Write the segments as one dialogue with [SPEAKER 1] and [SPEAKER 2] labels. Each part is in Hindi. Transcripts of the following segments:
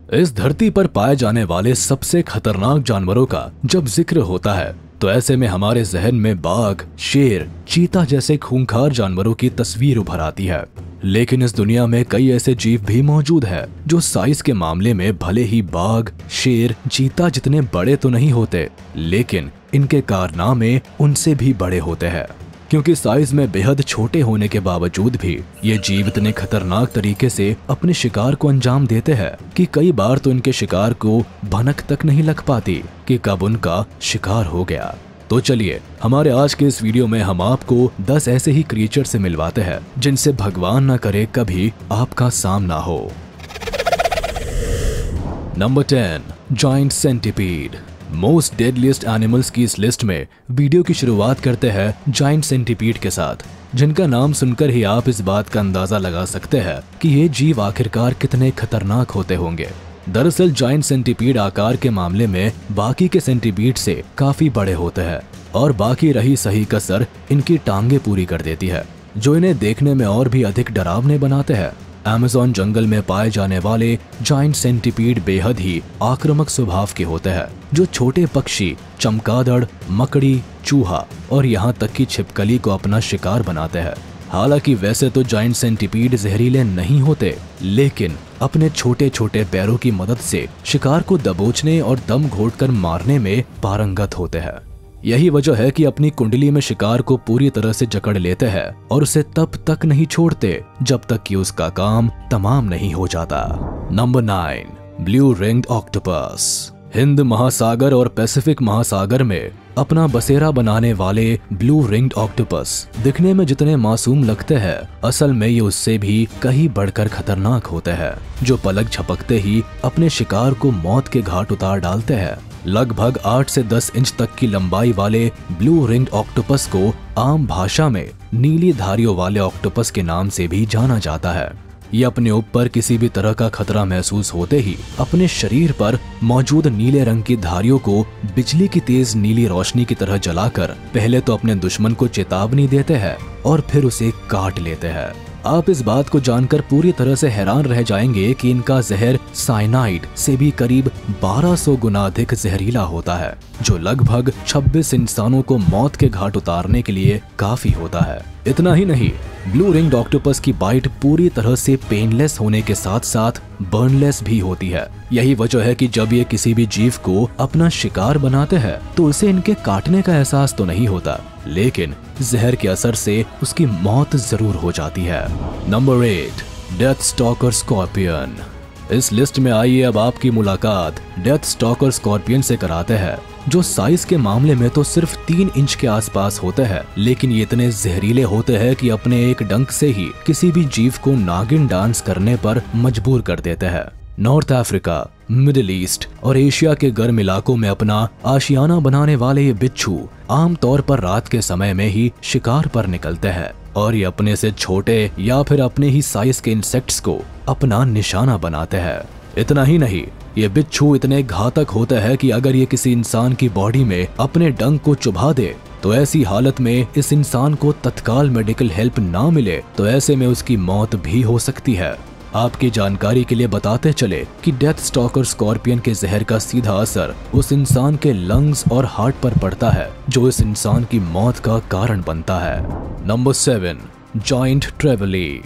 [SPEAKER 1] इस धरती पर पाए जाने वाले सबसे खतरनाक जानवरों का जब जिक्र होता है तो ऐसे में हमारे जहन में बाघ, शेर, चीता जैसे खूंखार जानवरों की तस्वीर उभर आती है। लेकिन इस दुनिया में कई ऐसे जीव भी मौजूद हैं जो साइज के मामले में भले ही बाघ, शेर, चीता जितने बड़े तो नहीं होते, लेकिन इनके कारनामे उनसे भी बड़े होते हैं। क्योंकि साइज में बेहद छोटे होने के बावजूद भी ये जीव इतने खतरनाक तरीके से अपने शिकार को अंजाम देते हैं कि कई बार तो इनके शिकार को भनक तक नहीं लग पाती कि कब उनका शिकार हो गया। तो चलिए हमारे आज के इस वीडियो में हम आपको 10 ऐसे ही क्रिएचर से मिलवाते हैं जिनसे भगवान न करे कभी आपका सामना हो। Number 10, giant centipede. Most deadliest animals की इस लिस्ट में वीडियो की शुरुआत करते हैं जायंट सेंटीपीड के साथ, जिनका नाम सुनकर ही आप इस बात का अंदाजा लगा सकते हैं कि ये जीव आखिरकार कितने खतरनाक होते होंगे। दरअसल जायंट सेंटीपीड आकार के मामले में बाकी के सेंटीपीड से काफी बड़े होते हैं और बाकी रही सही कसर इनकी टांगे पूरी कर देती है, जो इन्हें देखने में और भी अधिक डरावने बनाते हैं। अमेज़न जंगल में पाए जाने वाले जायंट सेंटीपीड बेहद ही आक्रामक स्वभाव के होते हैं, जो छोटे पक्षी, चमगादड़, मकड़ी, चूहा और यहाँ तक कि छिपकली को अपना शिकार बनाते हैं। हालांकि वैसे तो जायंट सेंटीपीड जहरीले नहीं होते, लेकिन अपने छोटे छोटे पैरों की मदद से शिकार को दबोचने और दम घोंटकर मारने में पारंगत होते हैं। यही वजह है कि अपनी कुंडली में शिकार को पूरी तरह से जकड़ लेते हैं और उसे तब तक नहीं छोड़ते जब तक कि उसका काम तमाम नहीं हो जाता। Number 9, blue ringed octopus. Hind महासागर और पैसिफिक महासागर में अपना बसेरा बनाने वाले ब्लू रिंग्ड ऑक्टोपस दिखने में जितने मासूम लगते हैं, असल में ये उससे भी कहीं बढ़कर खतरनाक होते हैं, जो पलक झपकते ही अपने शिकार को मौत के घाट उतार डालते हैं। लगभग 8 से 10 इंच तक की लंबाई वाले ब्लू रिंग्ड ऑक्टोपस को आम भाषा में नीली धारियों वाले ऑक्टोपस के नाम से भी जाना जाता है। ये अपने ऊपर किसी भी तरह का खतरा महसूस होते ही अपने शरीर पर मौजूद नीले रंग की धारियों को बिजली की तेज नीली रोशनी की तरह जलाकर पहले तो अपने दुश्मन को चेतावनी देते हैं और फिर उसे काट लेते हैं। आप इस बात को जानकर पूरी तरह से हैरान रह जाएंगे कि इनका जहर साइनाइड से भी करीब 1200 गुना अधिक जहरीला होता है, जो लगभग 26 इंसानों को मौत के घाट उतारने के लिए काफी होता है। इतना ही नहीं, ब्लू रिंग्ड ऑक्टोपस की बाइट पूरी तरह से पेनलेस होने के साथ साथ बर्नलेस भी होती है। यही वजह है कि जब ये किसी भी जीव को अपना शिकार बनाते हैं तो उसे इनके काटने का एहसास तो नहीं होता, लेकिन जहर के असर से उसकी मौत जरूर हो जाती है। Number 8, death stalker scorpion. इस लिस्ट में आइए अब आपकी मुलाकात डेथ स्टॉकर स्कॉर्पियन से कराते हैं, जो साइज के मामले में तो सिर्फ 3 इंच के आसपास होते हैं, लेकिन ये इतने जहरीले होते हैं कि अपने एक डंक से ही किसी भी जीव को नागिन डांस करने पर मजबूर कर देते हैं। नॉर्थ अफ्रीका, मिडिल ईस्ट और एशिया के गर्म इलाकों में अपना आशियाना बनाने वाले ये बिच्छू आमतौर पर रात के समय में ही शिकार पर निकलते हैं और ये अपने से छोटे या फिर अपने ही साइज के इंसेक्ट्स को अपना निशाना बनाते हैं। इतना ही नहीं, ये बिच्छू इतने घातक होते हैं कि अगर ये किसी इंसान की बॉडी में अपने डंक को चुभा दे तो ऐसी हालत में इस इंसान को तत्काल मेडिकल हेल्प ना मिले तो ऐसे में उसकी मौत भी हो सकती है। आपकी जानकारी के लिए बताते चले कि डेथ स्टॉकर स्कॉर्पियन के जहर का सीधा असर उस इंसान के लंग्स और हार्ट पर पड़ता है, जो इस इंसान की मौत का कारण बनता है। Number 7, giant trevally.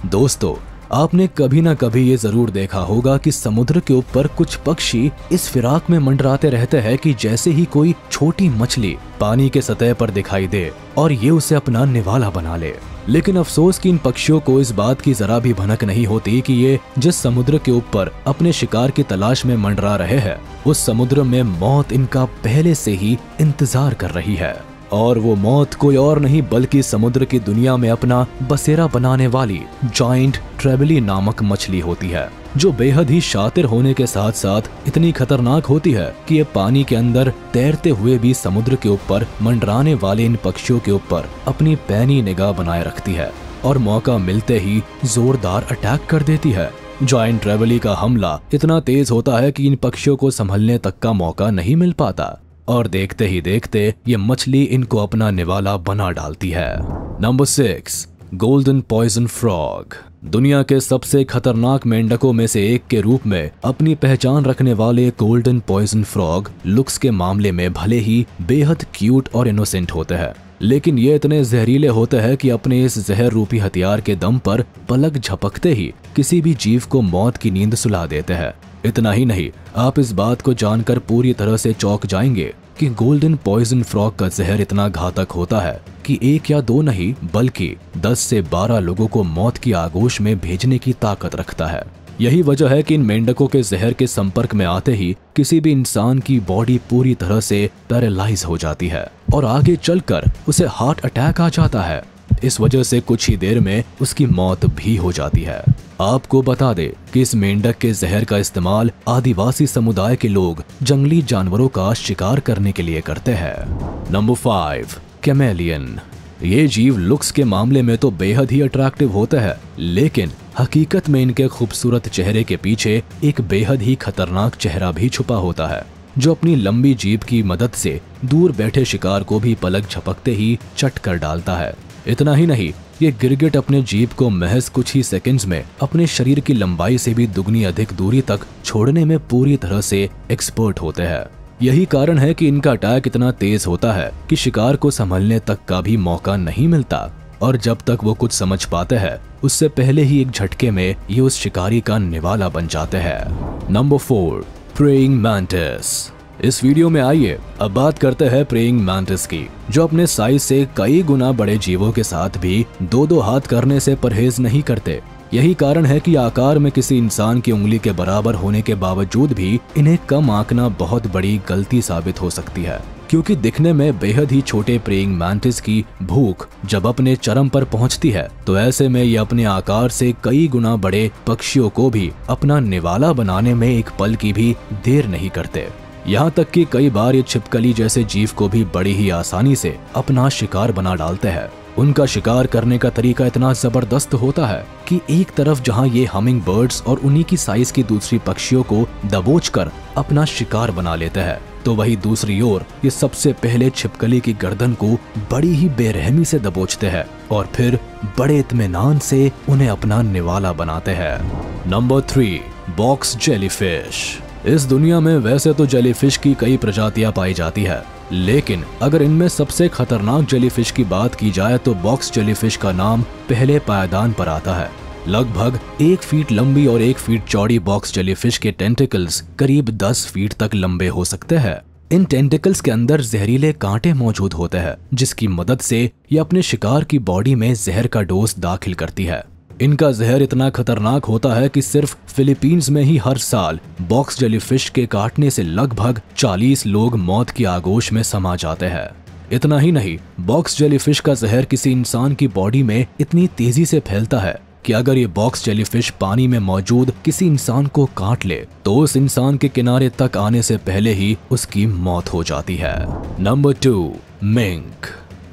[SPEAKER 1] दोस्तों, आपने कभी ना कभी ये जरूर देखा होगा कि समुद्र के ऊपर कुछ पक्षी इस फिराक में मंडराते रहते हैं कि जैसे ही कोई छोटी मछली पानी के सतह पर दिखाई दे और ये उसे अपना निवाला बना ले। लेकिन अफसोस कि इन पक्षियों को इस बात की जरा भी भनक नहीं होती कि ये जिस समुद्र के ऊपर अपने शिकार की तलाश में मंडरा रहे हैं, उस समुद्र में मौत इनका पहले से ही इंतजार कर रही है। और वो मौत कोई और नहीं बल्कि समुद्र की दुनिया में अपना बसेरा बनाने वाली जायंट ट्रेवली नामक मछली होती है, जो बेहद ही शातिर होने के साथ साथ इतनी खतरनाक होती है कि ये पानी के अंदर तैरते हुए भी समुद्र के ऊपर मंडराने वाले इन पक्षियों के ऊपर अपनी पैनी निगाह बनाए रखती है और मौका मिलते ही जोरदार अटैक कर देती है। जायंट ट्रेवली का हमला इतना तेज होता है कि इन पक्षियों को संभलने तक का मौका नहीं मिल पाता और देखते ही देखते ये मछली इनको अपना निवाला बना डालती है। Number 6, golden poison frog. दुनिया के सबसे खतरनाक मेंढकों में से एक के रूप में अपनी पहचान रखने वाले गोल्डन पॉइजन फ्रॉग लुक्स के मामले में भले ही बेहद क्यूट और इनोसेंट होते हैं, लेकिन ये इतने जहरीले होते हैं कि अपने इस जहर रूपी हथियार के दम पर पलक झपकते ही किसी भी जीव को मौत की नींद सुला देते हैं। इतना ही नहीं, आप इस बात को जानकर पूरी तरह से चौंक जाएंगे कि गोल्डन पॉइजन फ्रॉग का जहर इतना घातक होता है कि एक या दो नहीं बल्कि 10 से 12 लोगों को मौत की आगोश में भेजने की ताकत रखता है। यही वजह है कि इन मेंढकों के जहर के संपर्क में आते ही किसी भी इंसान की बॉडी पूरी तरह से पैरालाइज हो जाती है और आगे चलकर उसे हार्ट अटैक आ जाता है। इस वजह से कुछ ही देर में उसकी मौत भी हो जाती है। आपको बता दे कि इस मेंढक के जहर का इस्तेमाल आदिवासी समुदाय के लोग जंगली जानवरों का शिकार करने के लिए करते हैं। Number 5, chameleon. ये जीव लुक्स के मामले में तो बेहद ही अट्रैक्टिव होते हैं, लेकिन हकीकत में इनके खूबसूरत चेहरे के पीछे एक बेहद ही खतरनाक चेहरा भी छुपा होता है, जो अपनी लंबी जीभ की मदद से दूर बैठे शिकार को भी पलक झपकते ही चट कर डालता है। इतना ही नहीं, ये गिरगिट अपने जीभ को महज कुछ ही सेकंड्स में अपने शरीर की लंबाई से भी दुगनी अधिक दूरी तक छोड़ने में पूरी तरह से एक्सपर्ट होते हैं। यही कारण है कि इनका अटैक इतना तेज होता है कि शिकार को संभलने तक का भी मौका नहीं मिलता, और जब तक वो कुछ समझ पाते हैं उससे पहले ही एक झटके में ये उस शिकारी का निवाला बन जाते हैं। Number 4, praying mantis. इस वीडियो में आइए अब बात करते हैं प्रेइंग मैंटिस की, जो अपने साइज से कई गुना बड़े जीवों के साथ भी 2-2 हाथ करने से परहेज नहीं करते। यही कारण है कि आकार में किसी इंसान की उंगली के बराबर होने के बावजूद भी इन्हें कम आंकना बहुत बड़ी गलती साबित हो सकती है, क्योंकि दिखने में बेहद ही छोटे प्रेइंग मैंटिस की भूख जब अपने चरम पर पहुंचती है तो ऐसे में ये अपने आकार से कई गुना बड़े पक्षियों को भी अपना निवाला बनाने में एक पल की भी देर नहीं करते। यहाँ तक कि कई बार ये छिपकली जैसे जीव को भी बड़ी ही आसानी से अपना शिकार बना डालते हैं। उनका शिकार करने का तरीका इतना जबरदस्त होता है कि एक तरफ जहाँ ये हमिंग बर्ड्स और उन्हीं की साइज की दूसरी पक्षियों को दबोचकर अपना शिकार बना लेते हैं, तो वही दूसरी ओर ये सबसे पहले छिपकली की गर्दन को बड़ी ही बेरहमी से दबोचते हैं और फिर बड़े इत्मीनान से उन्हें अपना निवाला बनाते हैं। Number 3, box jellyfish. इस दुनिया में वैसे तो जेलीफिश की कई प्रजातियां पाई जाती है, लेकिन अगर इनमें सबसे खतरनाक जेलीफिश की बात की जाए तो बॉक्स जेलीफिश का नाम पहले पायदान पर आता है। लगभग 1 फीट लंबी और 1 फीट चौड़ी बॉक्स जेलीफिश के टेंटिकल्स करीब 10 फीट तक लंबे हो सकते हैं। इन टेंटिकल्स के अंदर जहरीले कांटे मौजूद होते हैं, जिसकी मदद से ये अपने शिकार की बॉडी में जहर का डोज दाखिल करती है। इनका जहर इतना खतरनाक होता है कि सिर्फ फिलीपींस में ही हर साल बॉक्स जेलीफिश के काटने से लगभग 40 लोग मौत की आगोश में समा जाते हैं। इतना ही नहीं, बॉक्स जेलीफिश का जहर किसी इंसान की बॉडी में इतनी तेजी से फैलता है कि अगर ये बॉक्स जेलीफिश पानी में मौजूद किसी इंसान को काट ले तो उस इंसान के किनारे तक आने से पहले ही उसकी मौत हो जाती है। Number 2, mink.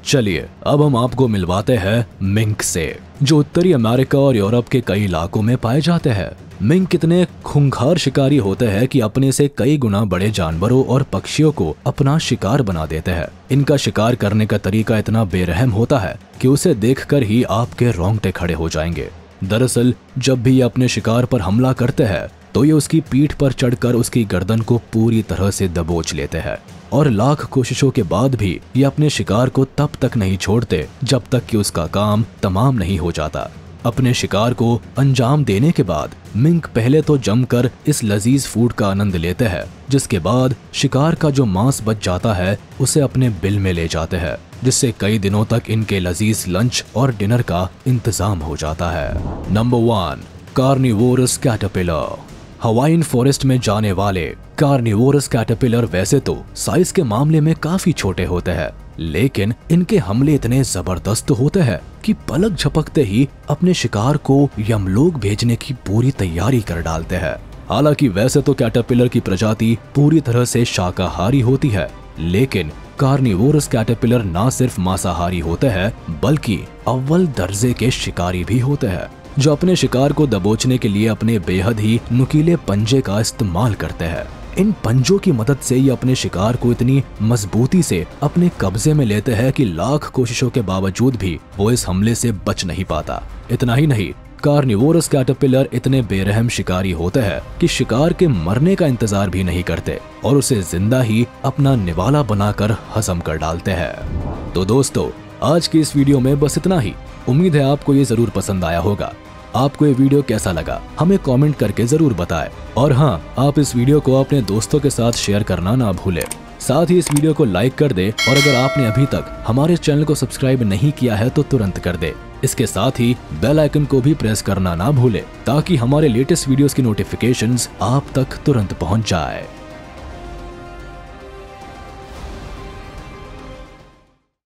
[SPEAKER 1] चलिए अब हम आपको मिलवाते हैं मिंक से, जो उत्तरी अमेरिका और यूरोप के कई इलाकों में पाए जाते हैं। मिंक कितने खूंखार शिकारी होते हैं कि अपने से कई गुना बड़े जानवरों और पक्षियों को अपना शिकार बना देते हैं। इनका शिकार करने का तरीका इतना बेरहम होता है कि उसे देखकर ही आपके रोंगटे खड़े हो जाएंगे। दरअसल जब भी ये अपने शिकार पर हमला करते हैं तो ये उसकी पीठ पर चढ़कर उसकी गर्दन को पूरी तरह से दबोच लेते हैं, और लाख कोशिशों के बाद भी ये अपने शिकार को तब तक नहीं छोड़ते जब तक कि उसका काम तमाम नहीं हो जाता। अपने शिकार को अंजाम देने के बाद मिंक पहले तो जमकर इस लजीज फूड का आनंद लेते हैं, जिसके बाद शिकार का जो मांस बच जाता है उसे अपने बिल में ले जाते हैं, जिससे कई दिनों तक इनके लजीज लंच और डिनर का इंतजाम हो जाता है। Number 1, carnivorous caterpillar. Hawaiian forest में जाने वाले कार्निवोरस कैटरपिलर वैसे तो साइज के मामले में काफी छोटे होते हैं, लेकिन इनके हमले इतने जबरदस्त होते हैं कि पलक झपकते ही अपने शिकार को यमलोक भेजने की पूरी तैयारी कर डालते हैं। हालांकि वैसे तो कैटरपिलर की प्रजाति पूरी तरह से शाकाहारी होती है, लेकिन कार्निवोरस कैटरपिलर ना सिर्फ मांसाहारी होते हैं बल्कि अव्वल दर्जे के शिकारी भी होते हैं, जो अपने शिकार को दबोचने के लिए अपने बेहद ही नुकीले पंजे का इस्तेमाल करते हैं। इन पंजों की मदद से ये अपने शिकार को इतनी मजबूती से अपने कब्जे में लेते हैं कि लाख कोशिशों के बावजूद भी वो इस हमले से बच नहीं पाता। इतना ही नहीं, कार्निवोरस कैटरपिलर इतने बेरहम शिकारी होते हैं कि शिकार के मरने का इंतजार भी नहीं करते और उसे जिंदा ही अपना निवाला बनाकर हजम कर डालते हैं। तो दोस्तों, आज की इस वीडियो में बस इतना ही। उम्मीद है आपको ये जरूर पसंद आया होगा। आपको ये वीडियो कैसा लगा हमें कमेंट करके जरूर बताएं। और हाँ, आप इस वीडियो को अपने दोस्तों के साथ शेयर करना ना भूलें। साथ ही इस वीडियो को लाइक कर दे और अगर आपने अभी तक हमारे चैनल को सब्सक्राइब नहीं किया है तो तुरंत कर दे। इसके साथ ही बेल आइकन को भी प्रेस करना ना भूले ताकि हमारे लेटेस्ट वीडियोस की नोटिफिकेशंस आप तक तुरंत पहुंच जाए।